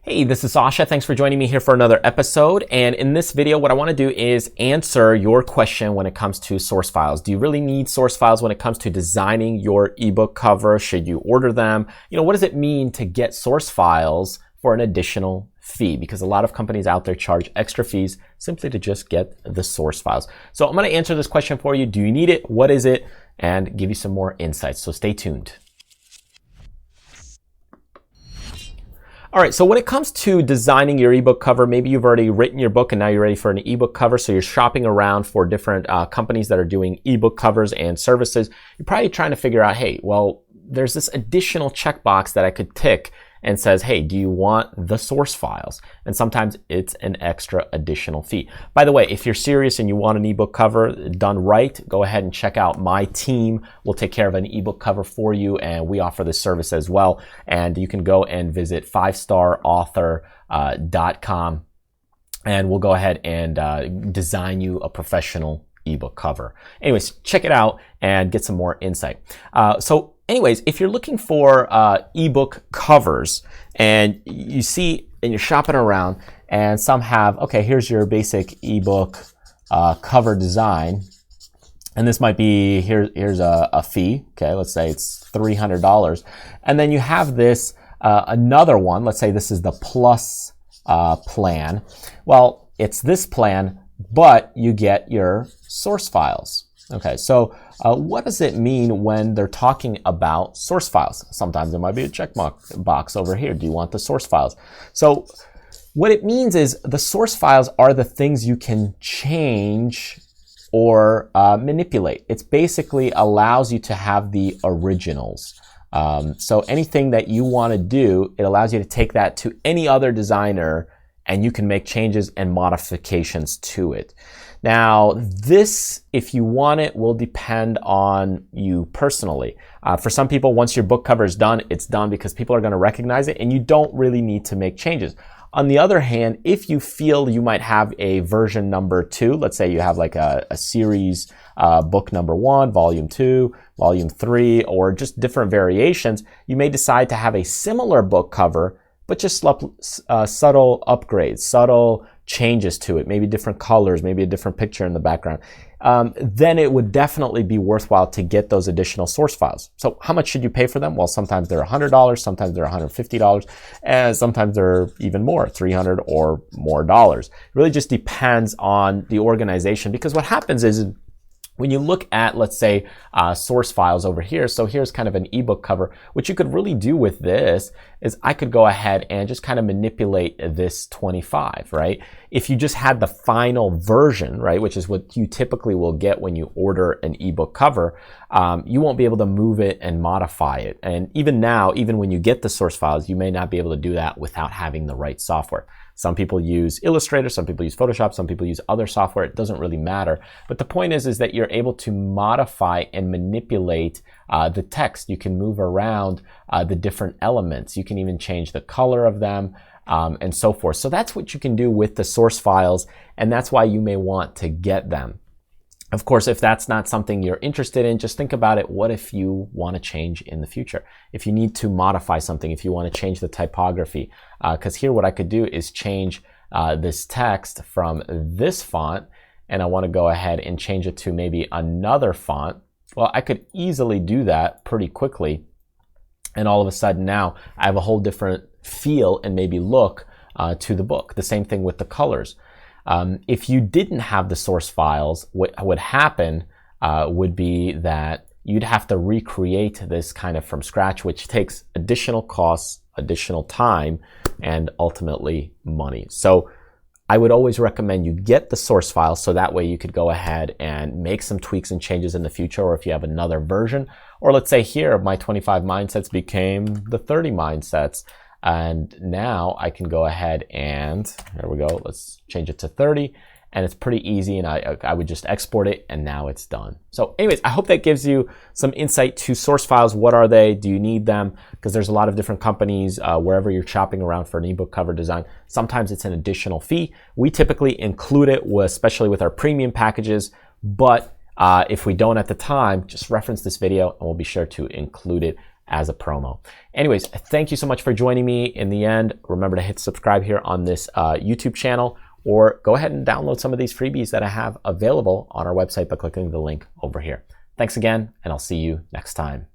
Hey, this is Sasha. Thanks for joining me here for another episode. And in this video, what I want to do is answer your question when it comes to source files. Do you really need source files when it comes to designing your ebook cover? Should you order them? What does it mean to get source files for an additional fee? Because a lot of companies out there charge extra fees simply to just get the source files. So I'm going to answer this question for you. Do you need it? What is it? And give you some more insights. So stay tuned. All right, so when it comes to designing your ebook cover, maybe you've already written your book and now you're ready for an ebook cover. So you're shopping around for different companies that are doing ebook covers and services. You're probably trying to figure out, hey, well, there's this additional checkbox that I could tick and says, hey, do you want the source files? And sometimes it's an extra additional fee. By the way, if you're serious and you want an ebook cover done right, go ahead and check out my team. We'll take care of an ebook cover for you, and we offer this service as well. And you can go and visit 5starauthor.com, and we'll go ahead and design you a professional ebook cover. Anyways, check it out and get some more insight. Anyways, if you're looking for ebook covers and you see and you're shopping around and some have, okay, here's your basic ebook cover design, and this might be, here's a fee, okay, let's say it's $300, and then you have this another one, let's say this is the plus plan. Well, it's this plan, but you get your source files. Okay, so what does it mean when they're talking about source files? Sometimes there might be a check box over here. Do you want the source files? So what it means is the source files are the things you can change or manipulate. It basically allows you to have the originals. So anything that you want to do, it allows you to take that to any other designer and you can make changes and modifications to it. Now, this, if you want it, will depend on you personally. For some people, once your book cover is done, it's done because people are going to recognize it and you don't really need to make changes. On the other hand, if you feel you might have a version number 2, let's say you have like a series book number 1, volume 2, volume 3, or just different variations, you may decide to have a similar book cover, but just subtle upgrades, subtle changes to it, maybe different colors, maybe a different picture in the background, then it would definitely be worthwhile to get those additional source files. So how much should you pay for them? Well, sometimes they're $100, sometimes they're $150, and sometimes they're even more, $300 or more dollars. It really just depends on the organization, because what happens is when you look at, let's say, source files over here, so here's kind of an ebook cover. What you could really do with this is I could go ahead and just kind of manipulate this 25, right? If you just had the final version, right, which is what you typically will get when you order an ebook cover, you won't be able to move it and modify it. And even now, even when you get the source files, you may not be able to do that without having the right software. Some people use Illustrator, some people use Photoshop, some people use other software. It doesn't really matter. But the point is that you're able to modify and manipulate the text. You can move around the different elements. You can even change the color of them and so forth. So that's what you can do with the source files, and that's why you may want to get them. Of course, if that's not something you're interested in, just think about it. What if you want to change in the future? If you need to modify something, if you want to change the typography, because here what I could do is change this text from this font, and I want to go ahead and change it to maybe another font. Well, I could easily do that pretty quickly. And all of a sudden now I have a whole different feel and maybe look to the book. The same thing with the colors. If you didn't have the source files, what would happen would be that you'd have to recreate this kind of from scratch, which takes additional costs, additional time, and ultimately money. So I would always recommend you get the source files so that way you could go ahead and make some tweaks and changes in the future, or if you have another version, or let's say here my 25 mindsets became the 30 mindsets. And now I can go ahead and, there we go, let's change it to 30. And it's pretty easy, and I would just export it, and now it's done. So anyways, I hope that gives you some insight to source files. What are they? Do you need them? Because there's a lot of different companies wherever you're shopping around for an ebook cover design. Sometimes it's an additional fee. We typically include it, especially with our premium packages, but if we don't at the time, just reference this video and we'll be sure to include it as a promo. Anyways, thank you so much for joining me. In the end, remember to hit subscribe here on this YouTube channel, or go ahead and download some of these freebies that I have available on our website by clicking the link over here. Thanks again, and I'll see you next time.